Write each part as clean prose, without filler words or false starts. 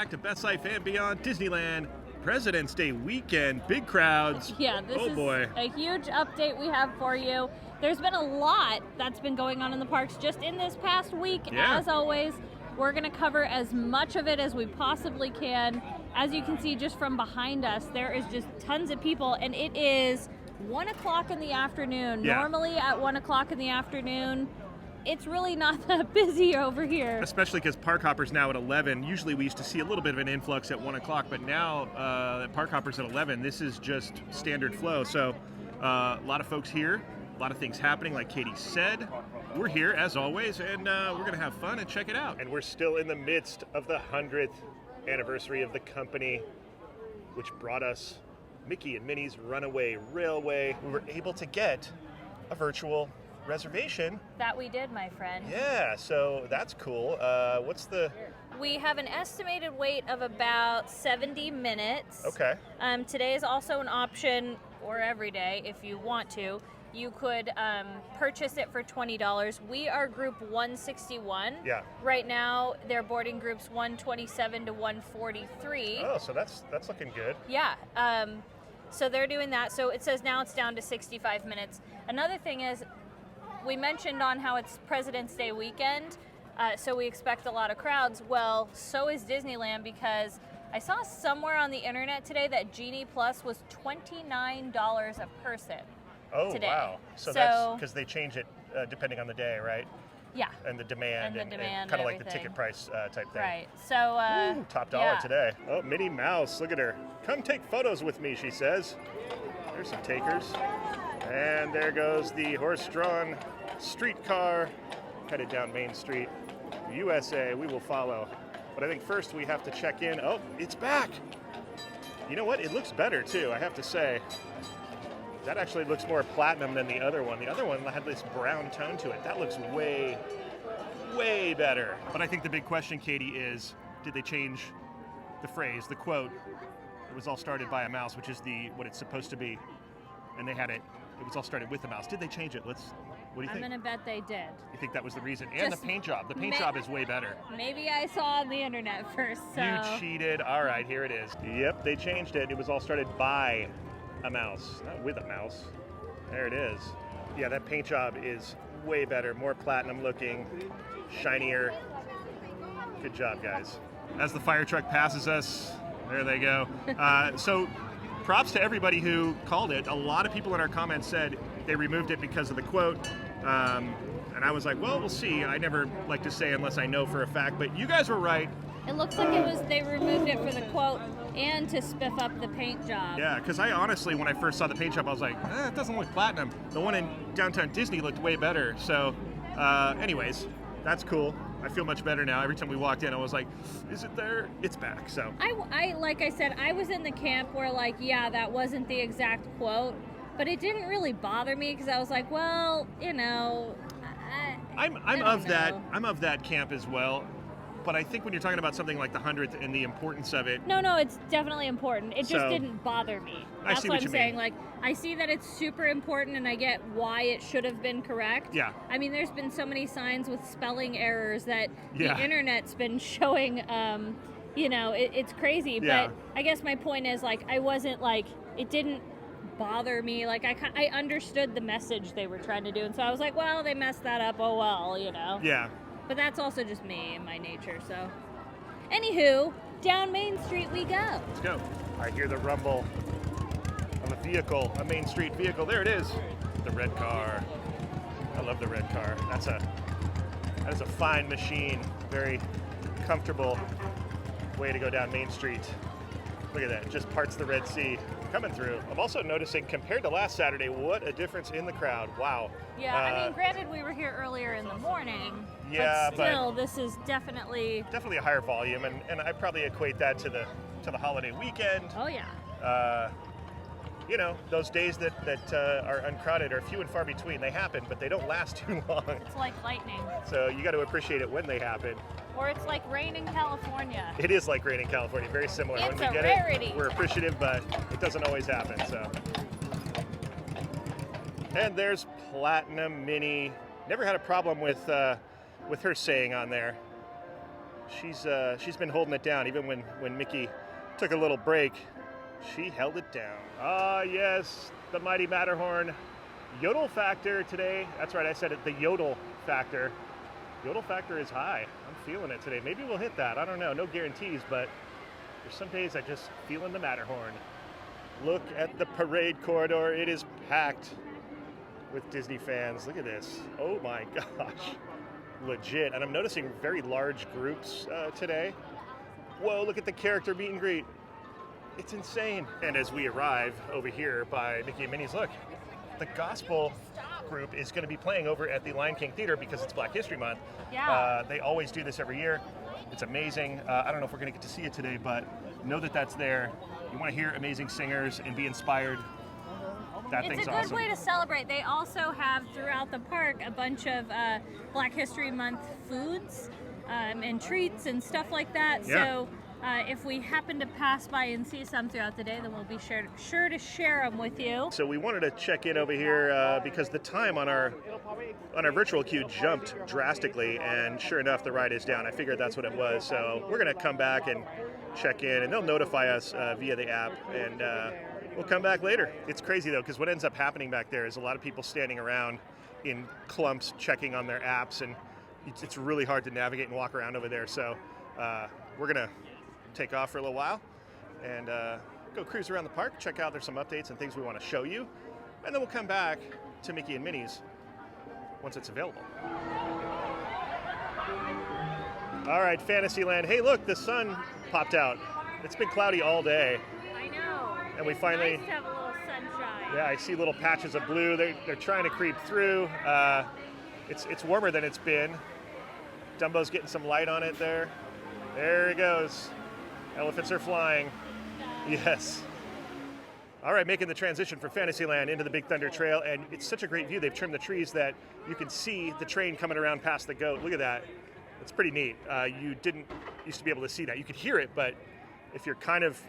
back to Best Life and Beyond Disneyland President's Day weekend. Big crowds. Yeah, this is a huge update we have for you. There's been a lot that's been going on in the parks just in this past week. Yeah. As always, we're going to cover as much of it as we possibly can. As you can see just from behind us, there is just tons of people, and it is 1 o'clock in the afternoon. Yeah. Normally at 1 o'clock in the afternoon, it's really not that busy over here. Especially because Park Hopper's now at 11. Usually we used to see a little bit of an influx at 1 o'clock, but now Park Hopper's at 11. This is just standard flow. So a lot of folks here, a lot of things happening, like Katie said. We're here, as always, and we're going to have fun and check it out. And we're still in the midst of the 100th anniversary of the company, which brought us Mickey and Minnie's Runaway Railway. We were able to get a virtual reservation. That we did, my friend. Yeah, so that's cool. We have an estimated wait of about 70 minutes. Okay. Today is also an option, or every day if you want to. You could purchase it for $20. We are group 161. Yeah. Right now, they're boarding groups 127 to 143. Oh, so that's looking good. Yeah. So they're doing that. So it says now it's down to 65 minutes. Another thing is, we mentioned on how it's President's Day weekend, so we expect a lot of crowds. Well, so is Disneyland, because I saw somewhere on the internet today that Genie Plus was $29 a person. Oh, today. Wow. So that's because they change it depending on the day, right? Yeah. And the demand. And kind of like the ticket price type thing. Right. So, Ooh, top dollar today. Oh, Minnie Mouse, look at her. Come take photos with me, she says. There's some takers. And there goes the horse-drawn streetcar headed down Main Street. USA, we will follow. But I think first we have to check in. Oh, it's back. You know what? It looks better, too, I have to say. That actually looks more platinum than the other one. The other one had this brown tone to it. That looks way, way better. But I think the big question, Katie, is did they change the phrase, the quote? It was all started by a mouse, which is what it's supposed to be. And they had it was all started with a mouse. Did they change it? What do you think? I'm going to bet they did. You think that was the reason? And the paint job. The paint job is way better. Maybe I saw on the internet first, so. You cheated. All right, here it is. Yep, they changed it. It was all started by a mouse, not with a mouse. There it is. Yeah, that paint job is way better, more platinum looking, shinier. Good job, guys. As the fire truck passes us, there they go. So props to everybody who called it. A lot of people in our comments said they removed it because of the quote. And I was like, well, we'll see. I never like to say unless I know for a fact, but you guys were right. It looks like they removed it for the quote and to spiff up the paint job. Yeah, because I honestly, when I first saw the paint job, I was like, it doesn't look platinum. The one in downtown Disney looked way better. So anyways, that's cool. I feel much better now. Every time we walked in, I was like, is it there? It's back, so. I like I said, I was in the camp where like, yeah, that wasn't the exact quote, but it didn't really bother me because I was like, well, you know, I'm of that camp as well. But I think when you're talking about something like the 100th and the importance of it... No, it's definitely important. It just didn't bother me. That's what I'm saying. Like, I see that it's super important and I get why it should have been correct. Yeah. I mean, there's been so many signs with spelling errors that the internet's been showing, it's crazy. Yeah. But I guess my point is, like, I wasn't, like, it didn't bother me. Like, I understood the message they were trying to do. And so I was like, well, they messed that up. Oh, well, you know. Yeah. But that's also just me and my nature, so. Anywho, down Main Street we go. Let's go. I hear the rumble of a vehicle, a Main Street vehicle. There it is. The red car. I love the red car. That is a fine machine. Very comfortable way to go down Main Street. Look at that. Just parts the Red Sea coming through. I'm also noticing, compared to last Saturday, what a difference in the crowd. Wow. Yeah, I mean, granted, we were here earlier in the morning. Yeah, but still, this is definitely a higher volume, and I probably equate that to the holiday weekend. Oh yeah. Those days that are uncrowded are few and far between. They happen, but they don't last too long. It's like lightning. So you got to appreciate it when they happen. Or it's like rain in California. It is like rain in California. Very similar. It's when we get rarity. it, we're appreciative, but it doesn't always happen. So. And there's Platinum Minnie. Never had a problem with her saying on there. she's been holding it down. Even when Mickey took a little break, she held it down. Ah, yes, the mighty Matterhorn. Yodel factor today. That's right, I said it, the yodel factor. Yodel factor is high. I'm feeling it today. Maybe we'll hit that. I don't know. No guarantees, but there's some days I just feeling the Matterhorn. Look at the parade corridor. It is packed with Disney fans. Look at this. Oh my gosh. Legit. And I'm noticing very large groups today. Whoa, look at the character meet and greet. It's insane. And as we arrive over here by Mickey and Minnie's, look, the gospel group is going to be playing over at the Lion King Theater because it's Black History Month. Yeah. They always do this every year. It's amazing. I don't know if we're going to get to see it today, but know that that's there. You want to hear amazing singers and be inspired. That thing's awesome. It's a good way to celebrate. They also have throughout the park a bunch of Black History Month foods and treats and stuff like that. Yeah. So if we happen to pass by and see some throughout the day, then we'll be sure to share them with you. So we wanted to check in over here because the time on our virtual queue jumped drastically, and sure enough, the ride is down. I figured that's what it was. So we're going to come back and check in, and they'll notify us via the app, and we'll come back later. It's crazy though, because what ends up happening back there is a lot of people standing around in clumps checking on their apps, and it's really hard to navigate and walk around over there. So we're going to take off for a little while and go cruise around the park, check out, there's some updates and things we want to show you, and then we'll come back to Mickey and Minnie's once it's available. All right, Fantasyland. Hey, look, the sun popped out. It's been cloudy all day. I know. And we it's finally nice to have a little sunshine. Yeah, I see little patches of blue. They're trying to creep through. It's warmer than it's been. Dumbo's getting some light on it there. There he goes. Elephants are flying. Yes. All right, making the transition from Fantasyland into the Big Thunder Trail, and it's such a great view. They've trimmed the trees that you can see the train coming around past the goat. Look at that. It's pretty neat. You didn't used to be able to see that. You could hear it, but if you're kind of,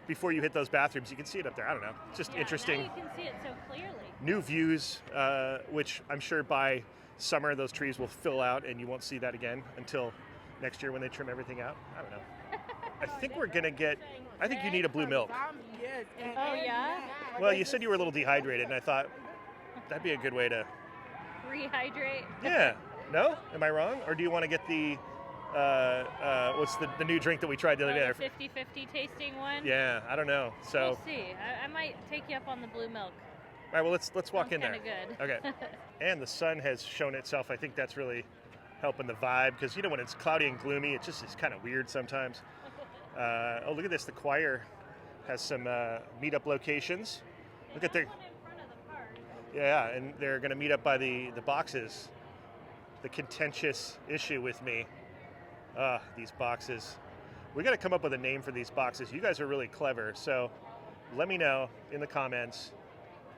before you hit those bathrooms, you can see it up there. I don't know. It's just interesting. Now you can see it so clearly. New views, which I'm sure by summer those trees will fill out, and you won't see that again until next year when they trim everything out. I don't know. I think we're going to get, I think you need a blue milk. Oh, yeah? Well, you said you were a little dehydrated, and I thought that'd be a good way to... Rehydrate? Yeah. No? Am I wrong? Or do you want to get the, what's the new drink that we tried the other day? The 50-50 tasting one? Yeah, I don't know. So We'll see. I might take you up on the blue milk. All right, well, let's walk in there. Sounds kinda good. Okay. And the sun has shown itself. I think that's really helping the vibe, because when it's cloudy and gloomy, it just is kind of weird sometimes. Oh, look at this. The choir has some meetup locations. Look at the... Yeah, and they're going to meet up by the boxes. The contentious issue with me. These boxes. We got to come up with a name for these boxes. You guys are really clever, so let me know in the comments,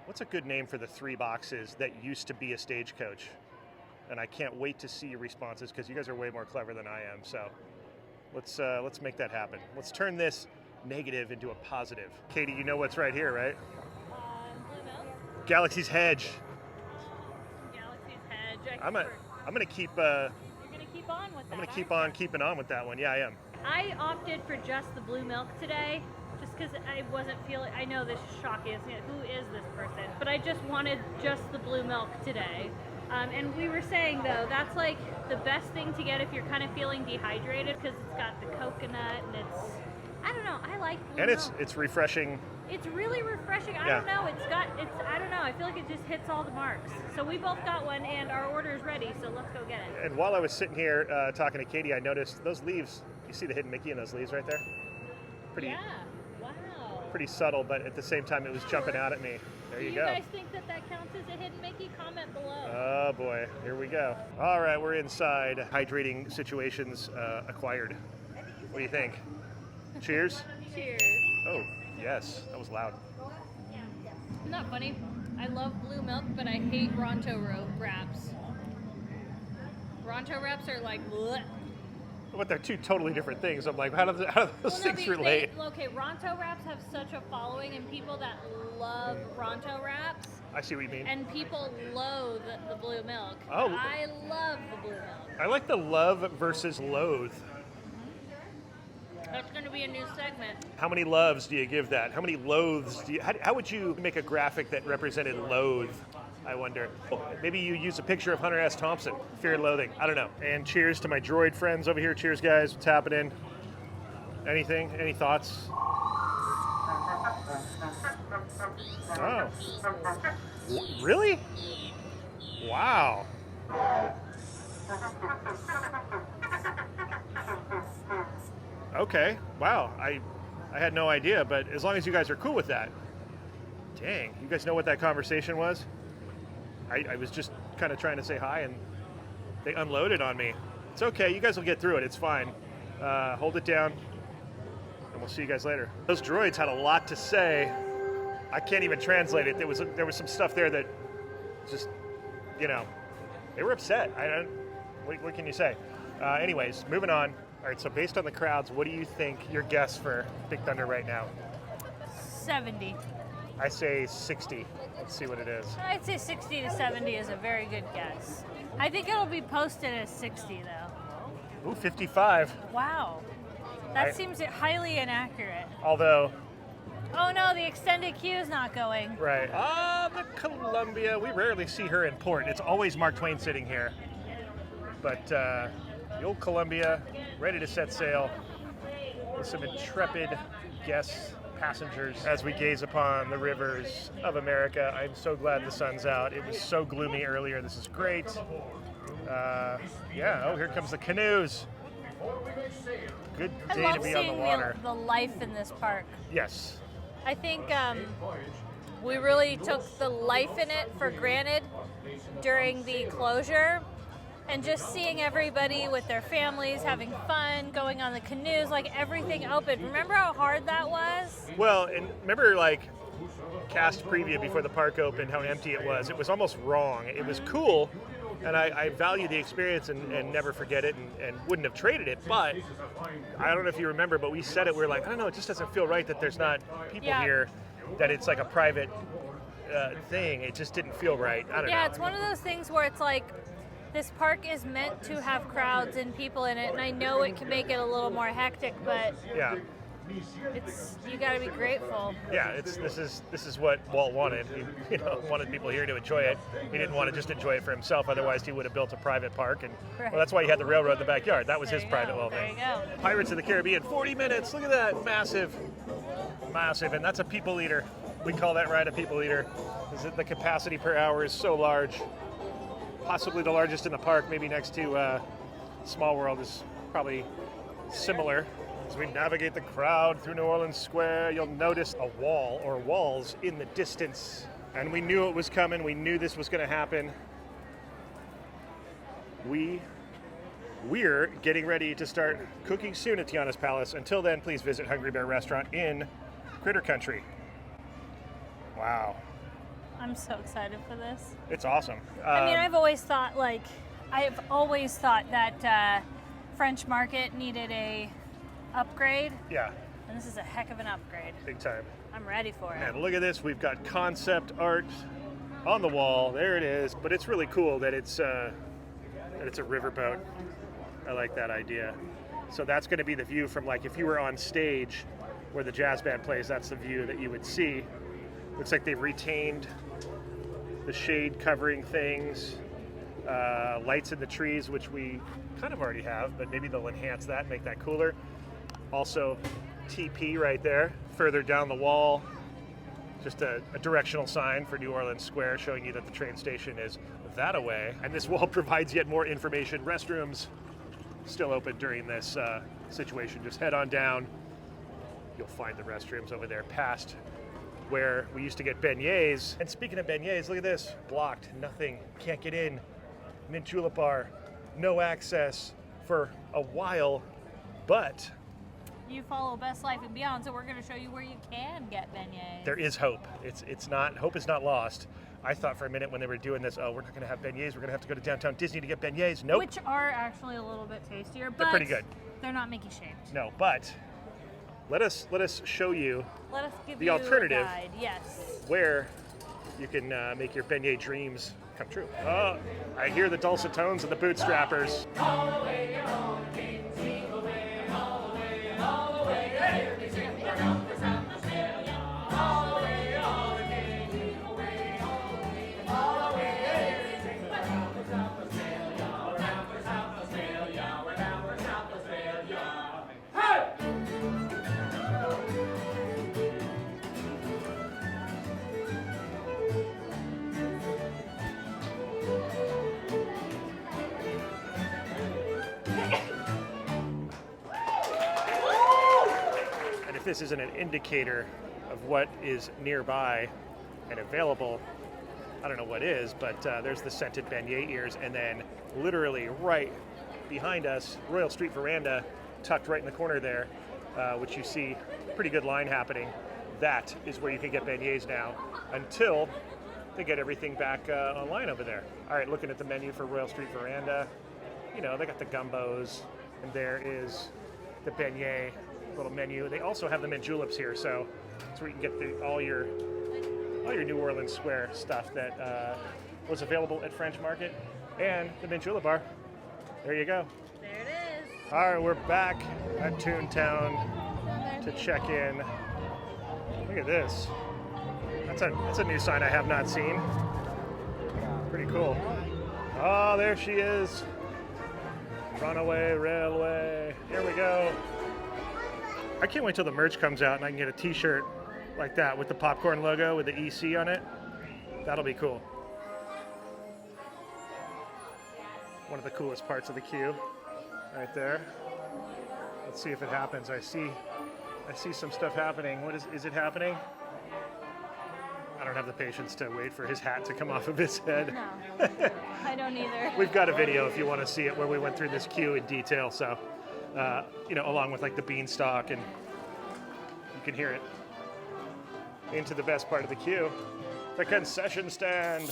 what's a good name for the 3 boxes that used to be a stagecoach? And I can't wait to see your responses, because you guys are way more clever than I am. So let's make that happen. Let's turn this negative into a positive. Katie, you know what's right here, right? Blue milk? Galaxy's Hedge. Galaxy's Hedge. I'm gonna keep. You're gonna keep on with that. I'm gonna keep on keeping on with that one. Yeah, I am. I opted for just the blue milk today, just because I wasn't feeling. I know this is shocking. Who is this person? But I just wanted just the blue milk today. And we were saying though, that's like the best thing to get if you're kind of feeling dehydrated, because it's got the coconut and it's. I don't know. I like blue milk. And it's refreshing. It's really refreshing. I don't know. I don't know. I feel like it just hits all the marks. So we both got one, and our order is ready. So let's go get it. And while I was sitting here talking to Katie, I noticed those leaves. You see the hidden Mickey in those leaves right there? Yeah. Wow. Pretty subtle, but at the same time, it was jumping out at me. There you go. Do you guys think that counts as a hidden Mickey? Comment below. Oh boy, here we go. All right, we're inside. Hydrating situations acquired. What do you think? Cheers. Cheers. Oh, yes, that was loud. Isn't that funny? I love blue milk, but I hate Ronto wraps. Ronto wraps are like, bleh. But they're two totally different things. I'm like, how do those things relate? Okay, Ronto wraps have such a following, and people that love Ronto wraps. I see what you mean. And people loathe the blue milk. Oh. I love the blue milk. I like the love versus loathe. That's going to be a new segment. How many loves do you give that? How many loathes do you... How would you make a graphic that represented loathe, I wonder? Maybe you use a picture of Hunter S. Thompson, Fear and Loathing. I don't know. And cheers to my droid friends over here. Cheers, guys. What's happening? Anything? Any thoughts? Oh. Really? Wow. Okay. Wow. I had no idea, but as long as you guys are cool with that. Dang. You guys know what that conversation was? I was just kind of trying to say hi, and they unloaded on me. It's okay. You guys will get through it. It's fine. Hold it down, and we'll see you guys later. Those droids had a lot to say. I can't even translate it. There was some stuff there that just, you know, they were upset. What can you say? Anyways, moving on. All right, so based on the crowds, what do you think your guess for Big Thunder right now? 70. I say 60. Let's see what it is. I'd say 60 to 70 is a very good guess. I think it'll be posted as 60, though. Ooh, 55. Wow. That seems highly inaccurate. Although... Oh no, the extended queue is not going. Right. The Columbia. We rarely see her in port. It's always Mark Twain sitting here. But the old Columbia, ready to set sail with some intrepid guests, passengers, as we gaze upon the rivers of America. I'm so glad the sun's out. It was so gloomy earlier. This is great. Yeah, oh, here comes the canoes. Good day to be on the water. The life in this park. Yes. I think we really took the life in it for granted during the closure, and just seeing everybody with their families having fun, going on the canoes, like everything open. Remember how hard that was? Well, and remember like cast preview before the park opened, how empty it was. It was almost wrong. It was cool, and I value the experience and never forget it and wouldn't have traded it, but I don't know if you remember, but we said it, we were like, I don't know, it just doesn't feel right that there's not people here, that it's like a private thing. It just didn't feel right. I don't know. Yeah, it's one of those things where it's like, this park is meant to have crowds and people in it, and I know it can make it a little more hectic, but yeah, you got to be grateful. Yeah, this is what Walt wanted. He wanted people here to enjoy it. He didn't want to just enjoy it for himself. Otherwise, he would have built a private park, and well, that's why he had the railroad in the backyard. That was his private little thing. There you go. Pirates of the Caribbean, 40 minutes. Look at that, massive, and that's a people eater. We call that ride a people eater. The capacity per hour is so large. Possibly the largest in the park, maybe next to Small World is probably similar. As we navigate the crowd through New Orleans Square, you'll notice a wall or walls in the distance. And we knew it was coming. We knew this was going to happen. We're getting ready to start cooking soon at Tianas Palace. Until then, please visit Hungry Bear Restaurant in Critter Country. Wow. I'm so excited for this. It's awesome. I mean, I've always thought that French Market needed a upgrade. Yeah. And this is a heck of an upgrade. Big time. I'm ready for it. And look at this. We've got concept art on the wall. There it is. But it's really cool that it's a riverboat. I like that idea. So that's going to be the view from, like, if you were on stage where the jazz band plays, that's the view that you would see. Looks like they've retained the shade covering things, lights in the trees, which we kind of already have, but maybe they'll enhance that, make that cooler. Also, TP right there, further down the wall, just a directional sign for New Orleans Square showing you that the train station is that away. And this wall provides yet more information. Restrooms still open during this situation. Just head on down. You'll find the restrooms over there past where we used to get beignets. And speaking of beignets, look at this. Blocked, nothing, can't get in. Mint julep bar, no access for a while, but you follow Best Life and Beyond, so we're going to show you where you can get beignets. There is hope. It's not, hope is not lost. I thought for a minute when they were doing this, oh, we're not going to have beignets. We're going to have to go to downtown Disney to get beignets. Nope. Which are actually a little bit tastier, but they're pretty good. They're not Mickey shaped. No, but let us show you Let us give the you alternative. a guide. Yes. Where you can make your beignet dreams come true. Oh, I hear the dulcet tones of the bootstrappers. If this isn't an indicator of what is nearby and available, I don't know what is, but there's the scented beignet ears, and then literally right behind us, Royal Street Veranda, tucked right in the corner there, which you see pretty good line happening. That is where you can get beignets now until they get everything back online over there. All right, looking at the menu for Royal Street Veranda, you know, they got the gumbos, and there is the beignet little menu. They also have the mint juleps here, so that's where you can get all your New Orleans Square stuff that was available at French Market, and the mint julep bar. There you go. There it is. All right, we're back at Toontown to check in. Look at this. That's a new sign I have not seen. Pretty cool. Oh, there she is. Runaway Railway. Here we go. I can't wait till the merch comes out and I can get a t-shirt like that with the popcorn logo with the EC on it. That'll be cool. One of the coolest parts of the queue right there. Let's see if it happens. I see some stuff happening. What is it happening? I don't have the patience to wait for his hat to come off of his head. No, I don't either. We've got a video if you want to see it where we went through this queue in detail. So, you know, along with like the beanstalk, and you can hear it into the best part of the queue, the concession stand,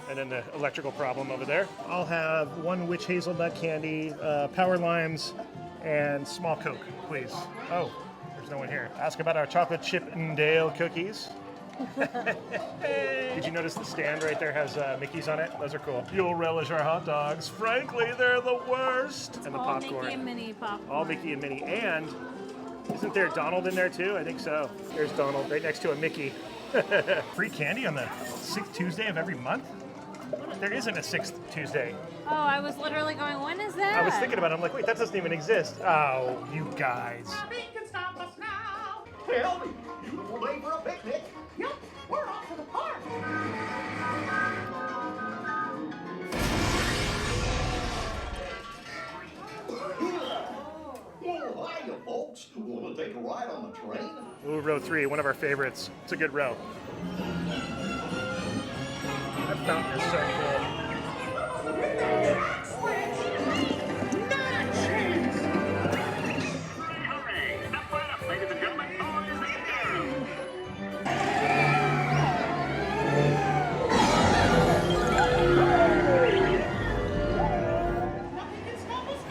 and then the electrical problem over there. I'll have one witch hazelnut candy, power limes, and small Coke, please. Oh, there's no one here. Ask about our chocolate chip and Dale cookies. Did you notice the stand right there has Mickey's on it? Those are cool. You'll relish our hot dogs. Frankly, they're the worst. And the all popcorn. Mickey and Minnie popcorn. All Mickey and Minnie. And isn't there Donald in there too? I think so. There's Donald right next to a Mickey. Free candy on the 6th Tuesday of every month? There isn't a 6th Tuesday. Oh, I was literally going, when is that? I was thinking about it. I'm like, wait, that doesn't even exist. Oh, you guys. Nothing can stop us now. Well, beautiful day for a picnic. Yep, we're off to the park. Oh, hiya, folks. Want to take a ride on the train? Ooh, row 3, one of our favorites. It's a good row. That fountain is so cool. Hooray! Step right up, ladies and gentlemen. Boys and girls. Nothing can stop us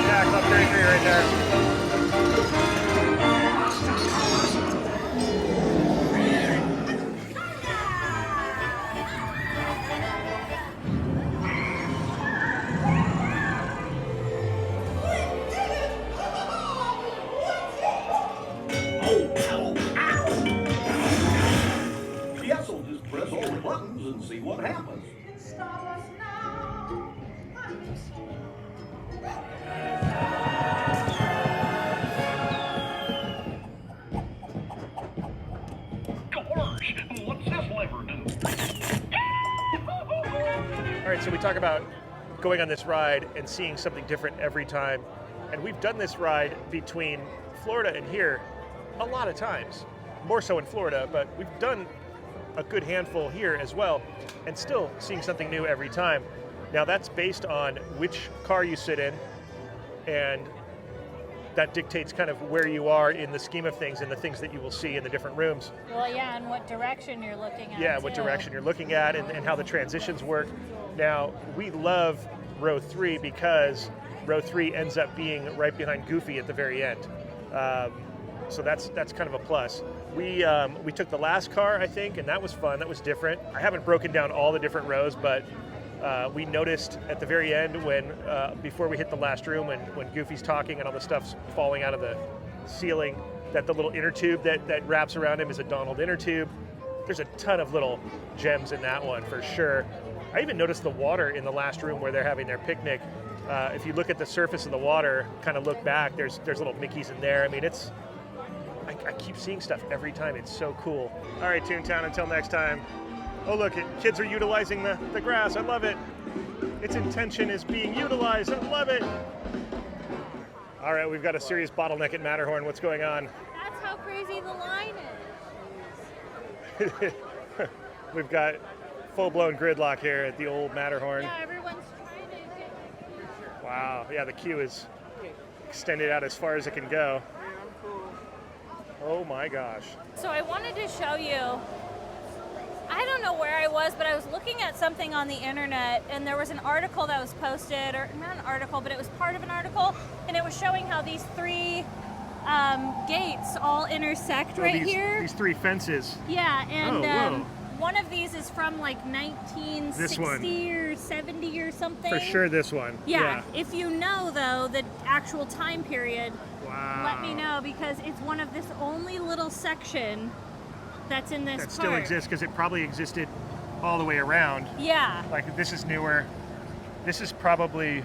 Yeah, Club 33 right there. Yes, we'll just press all the buttons and see what happens. Gosh, what's this lever do? All right, so we talk about going on this ride and seeing something different every time. And we've done this ride between Florida and here a lot of times, more so in Florida, but we've done a good handful here as well, and still seeing something new every time. Now that's based on which car you sit in, and that dictates kind of where you are in the scheme of things and the things that you will see in the different rooms. Well, yeah, and what direction you're looking at. Yeah, what too. direction you're looking at and how the transitions work. Now, we love row 3 because row 3 ends up being right behind Goofy at the very end. So that's kind of a plus. We took the last car, I think, and that was fun. That was different. I haven't broken down all the different rows, but we noticed at the very end when before we hit the last room, when Goofy's talking and all the stuff's falling out of the ceiling, that the little inner tube that wraps around him is a Donald inner tube. There's a ton of little gems in that one for sure. I even noticed the water in the last room where they're having their picnic. If you look at the surface of the water, kind of look back, there's little Mickeys in there. I mean, I keep seeing stuff every time. It's so cool. All right, Toontown, until next time. Oh, look, kids are utilizing the grass. I love it. Its intention is being utilized. I love it. All right, we've got a serious bottleneck at Matterhorn. What's going on? That's how crazy the line is. We've got full-blown gridlock here at the old Matterhorn. Yeah, everyone's trying to get... Wow, yeah, the queue is extended out as far as it can go. Oh my gosh. So I wanted to show you, I don't know where I was, but I was looking at something on the internet, and there was an article that was posted, or not an article, but it was part of an article, and it was showing how these 3 gates all intersect right here. These 3 fences. Yeah, and whoa. one of these is from like 1960 or 70 or something. For sure this one. Yeah. If you know, though, the actual time period, wow. let me know, because it's one of this only little section that's in this That part. still exists because it probably existed all the way around. Yeah. Like this is newer. This is probably,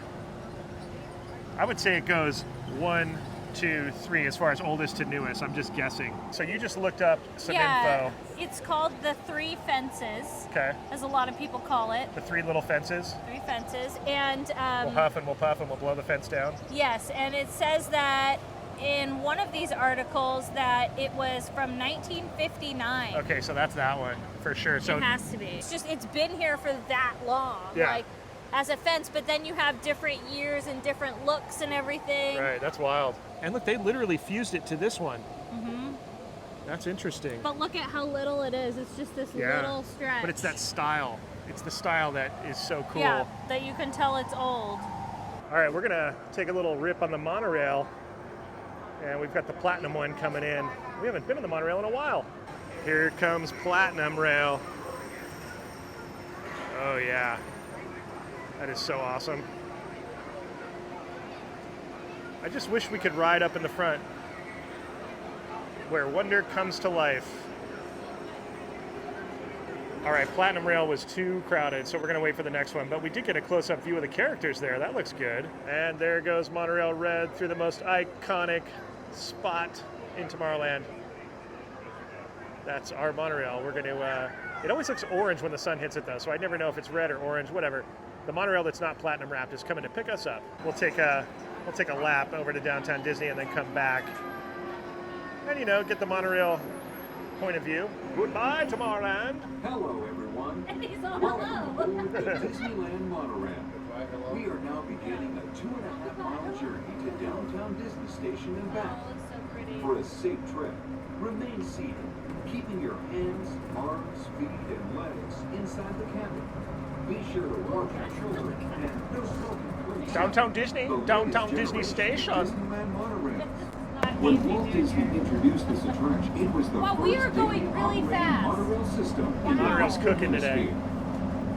I would say it goes 1, 2, 3 as far as oldest to newest. I'm just guessing. So you just looked up some info. It's called the 3 fences. Okay. As a lot of people call it. The 3 little fences. 3 fences. And we'll huff and we'll puff and we'll blow the fence down. yes, and it says that in one of these articles that it was from 1959. Okay, so that's that one for sure. So it has to be. It's been here for that long. Yeah. Like as a fence, but then you have different years and different looks and everything. Right, that's wild. And look, they literally fused it to this one. Mm-hmm. That's interesting. But look at how little it is. It's just this little stretch. But it's that style. It's the style that is so cool. Yeah, that you can tell it's old. All right, we're gonna take a little rip on the monorail, and we've got the Platinum one coming in. We haven't been on the monorail in a while. Here comes Platinum Rail. Oh yeah, that is so awesome. I just wish we could ride up in the front, where wonder comes to life. All right, Platinum Rail was too crowded, so we're gonna wait for the next one, but we did get a close-up view of the characters there. That looks good. And there goes Monorail Red through the most iconic spot in Tomorrowland. That's our monorail. We're gonna, it always looks orange when the sun hits it though, so I never know if it's red or orange, whatever. The monorail that's not platinum wrapped is coming to pick us up. We'll take a lap over to downtown Disney and then come back. And get the monorail point of view. Goodbye, Tomorrowland. Hello, everyone. He's all Welcome to the Disneyland Monorail. We are now beginning a 2.5-mile journey to downtown Disney Station and back. Oh, it's so pretty. For a safe trip, remain seated, keeping your hands, arms, feet, and legs inside the cabin. Be sure to watch your children and no smoking, please. Downtown Disney, The downtown latest Disney generation Station. Disneyland Monorail. Not When easy Walt to Disney do. introduced this attraction, it was the Wow, first we are going really Disney-operated fast. monorail system in the Monorail's Western cooking today. Hemisphere.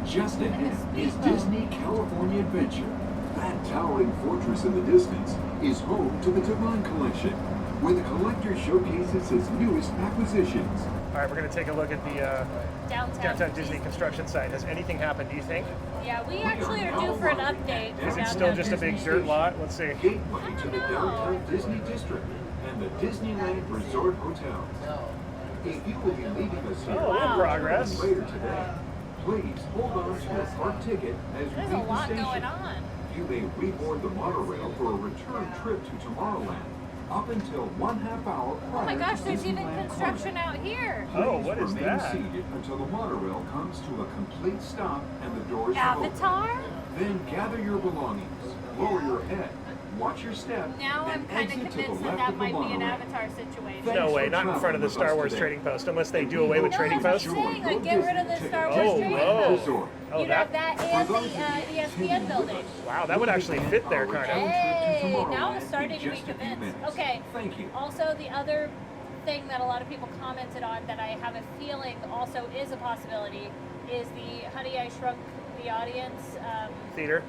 Just ahead is speedboat. Disney California Adventure. That towering fortress in the distance is home to the Divine Collection, where the collector showcases its newest acquisitions. All right, we're going to take a look at the Downtown Disney construction site. Has anything happened, do you think? Yeah, we actually are due for an update. Is for it still downtown just a big Disney. dirt lot? Let's see. Gateway to the downtown Disney District and the Disneyland Resort Hotel. If you will be leaving us here Oh, in progress. later today, please hold on to your park ticket as you There's leave a lot the station. going on. You may reboard the monorail for a return trip to Tomorrowland. up until 1/2 hour prior. Oh my gosh, to there's even Disneyland construction closing. out here. Oh, what is Remain that? seated until the monorail comes to a complete stop and the doors are open. Avatar? Then gather your belongings, lower your head, watch your step, Now I'm and kind of exit to the convinced left that of the might be an monorail. Avatar situation. Thanks No way, for not in front of the traveling Star with Wars us trading today. post, unless they do away with No, trading that's posts. what I'm saying, like, get rid of the Star Wars Oh, trading whoa. post. Oh, You'd have that and the ESPN building. Wow, that would actually fit there, kind of. Hey, now I'm starting to be convinced. Okay, Thank you. also the other thing that a lot of people commented on that I have a feeling also is a possibility is the Honey, I Shrunk the Audience, Theater.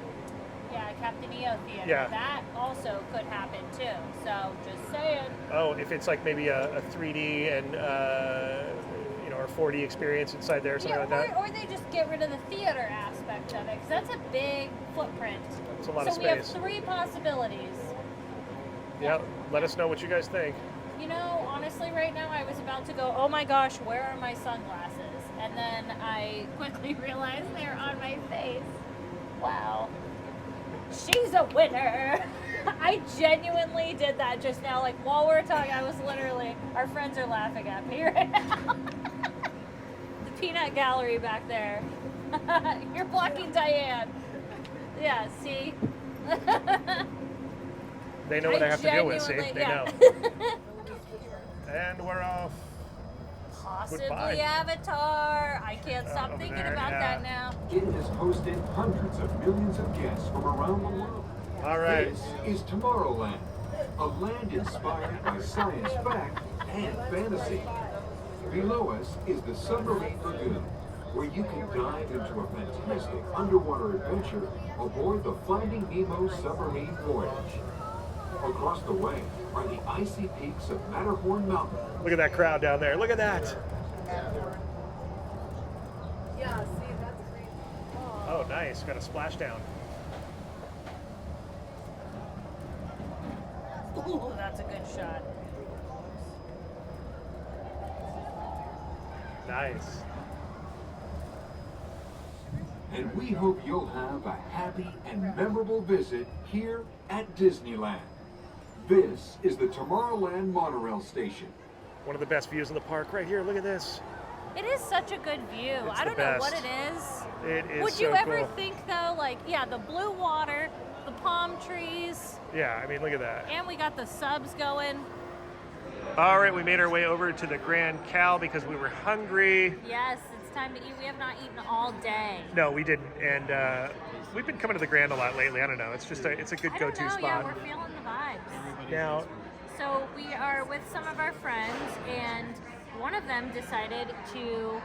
Captain EO Theater. Yeah. That also could happen too, so just saying. Oh, if it's like maybe a 3D and, or 4D experience inside there, something like that. Or they just get rid of the theater aspect of it, because that's a big footprint. It's a lot of So we have space. 3 possibilities. Yeah, let us know what you guys think. You know, honestly, right now I was about to go, oh my gosh, where are my sunglasses? And then I quickly realized they're on my face. Wow. She's a winner. I genuinely did that just now. Like, while we're talking, I was literally, our friends are laughing at me right now. The peanut gallery back there. You're blocking Diane. Yeah, see? They know what I have to deal with, see? genuinely- They yeah. know. And we're off. Possibly Goodbye. Avatar. I can't stop over thinking there, about yeah. that now. It has hosted hundreds of millions of guests from around the world. All right. This is Tomorrowland, a land inspired by science fact and fantasy. Below us is the Submarine Lagoon, where you can dive into a fantastic underwater adventure aboard the Finding Nemo submarine voyage. Across the way are the icy peaks of Matterhorn Mountain. Look at that crowd down there. Look at that. Yeah, see, that's great. Oh, nice. Got a splashdown. Ooh, that's a good shot. Nice. And we hope you'll have a happy and memorable visit here at Disneyland. This is the Tomorrowland Monorail Station. One of the best views in the park right here. Look at this. It is such a good view. It's I the don't know what best. it is. It is Would so you ever cool. think though, like, yeah, the blue water, the palm trees, Yeah, I mean, look at that. and we got the subs going. All right, we made our way over to the Grand Cal because we were hungry. Yes, it's time to eat. We have not eaten all day. No, we didn't. And we've been coming to the Grand a lot lately. I don't know. It's just it's a good I don't go-to know, spot. yeah, we're feeling the vibes. Now, So we are with some of our friends, and one of them decided to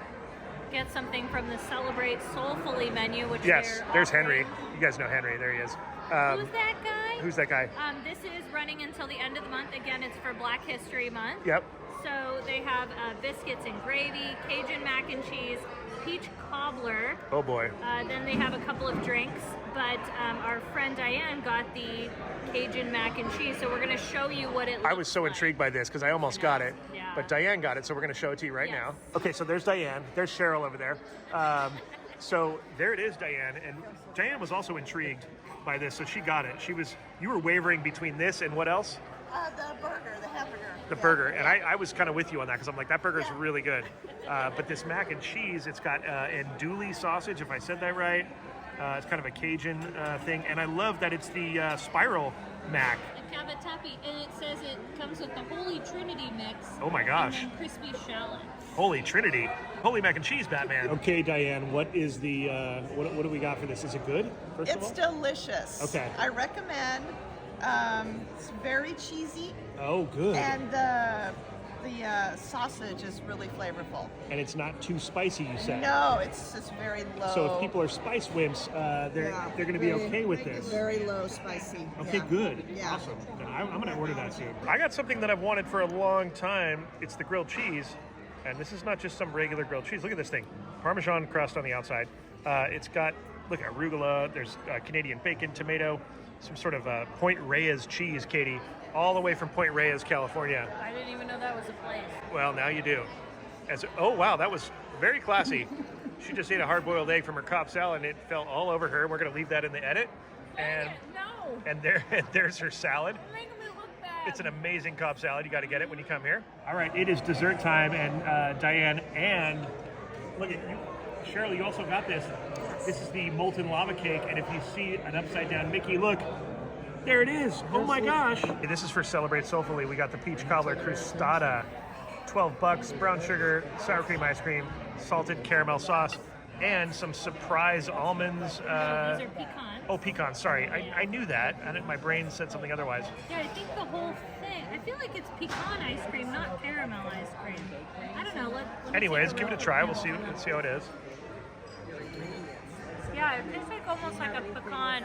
get something from the Celebrate Soulfully menu, which yes, they're there's offering. Henry. You guys know Henry. There he is. Who's that guy? Who's that guy? This is running until the end of the month. Again, it's for Black History Month. Yep. So they have biscuits and gravy, Cajun mac and cheese, peach cobbler. Oh boy. Then they have a couple of drinks, but our friend Diane got the Cajun mac and cheese, so we're going to show you what it looks like. I was so intrigued by this because I almost got it, Yeah. but Diane got it, so we're going to show it to you right Yes. now. Okay, so there's Diane. There's Cheryl over there. So there it is, Diane. And Diane was also intrigued by this, so she got it. You were wavering between this and what else? The burger, the hamburger. The burger. And I was kind of with you on that because I'm like, that burger's really good. But this mac and cheese, it's got andouille sausage, if I said that right. It's kind of a Cajun thing. And I love that it's the spiral mac. A cavatappi, and it says it comes with the Holy Trinity mix. Oh my gosh. And then crispy shallot. Holy Trinity. Holy mac and cheese, Batman. Okay, Diane, what is the, what do we got for this? Is it good, first It's of all? delicious. Okay. I recommend. It's very cheesy, Oh, good. and the sausage is really flavorful. And it's not too spicy, you said. No, it's very low. So if people are spice wimps, they're going to be okay with this. Very low spicy. Okay, yeah. good. Yeah. Awesome. Then I'm going to order that soon. I got something that I've wanted for a long time. It's the grilled cheese. And this is not just some regular grilled cheese. Look at this thing. Parmesan crust on the outside. It's got, look, arugula. There's Canadian bacon, tomato, some sort of Point Reyes cheese, Katie, all the way from Point Reyes, California. I didn't even know that was a place. Well, now you do. Oh, wow, that was very classy. She just ate a hard-boiled egg from her Cobb salad, and it fell all over her. We're going to leave that in the edit. And No! and there's her salad. You're making me look bad. It's an amazing Cobb salad. You got to get it when you come here. All right, it is dessert time, and Diane, and look at you, Cheryl. You also got this. This is the molten lava cake, and if you see an upside down Mickey, look, there it is. Oh my gosh! This is for Celebrate Soulfully. We got the peach cobbler crustada, $12, brown sugar, sour cream ice cream, salted caramel sauce, and some surprise almonds. These are pecan. Oh, pecan. Sorry, I knew that. My brain said something otherwise. Yeah, I think the whole thing. I feel like it's pecan ice cream, not caramel ice cream. I don't know. Let me Anyways, take give it a try. We'll see how it is. Yeah, it tastes like almost like a pecan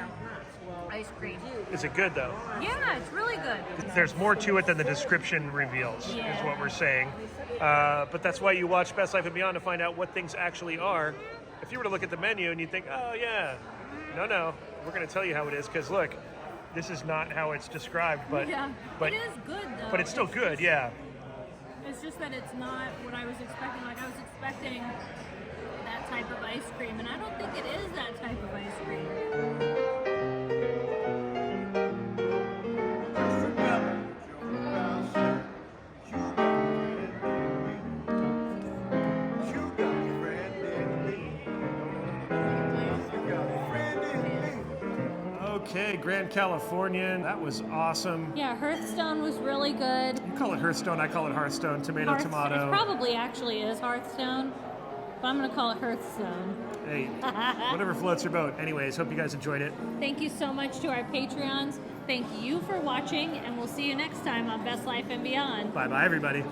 ice cream. Is it good though? Yeah, it's really good. There's more to it than the description reveals, is what we're saying. But that's why you watch Best Life and Beyond, to find out what things actually are. If you were to look at the menu and you think, oh yeah, no, we're going to tell you how it is, because look, this is not how it's described. But it is good though. But it's still good, yeah. It's just that it's not what I was expecting. Like, I was expecting that type of ice cream, and I don't think it is that type of ice cream. Okay, Grand Californian, that was awesome. Yeah, Hearthstone was really good. You call it Hearthstone, I call it Hearthstone, tomato. It probably actually is Hearthstone, but I'm going to call it Hearthstone. Hey, whatever floats your boat. Anyways, hope you guys enjoyed it. Thank you so much to our Patreons. Thank you for watching, and we'll see you next time on Best Life and Beyond. Bye-bye, everybody.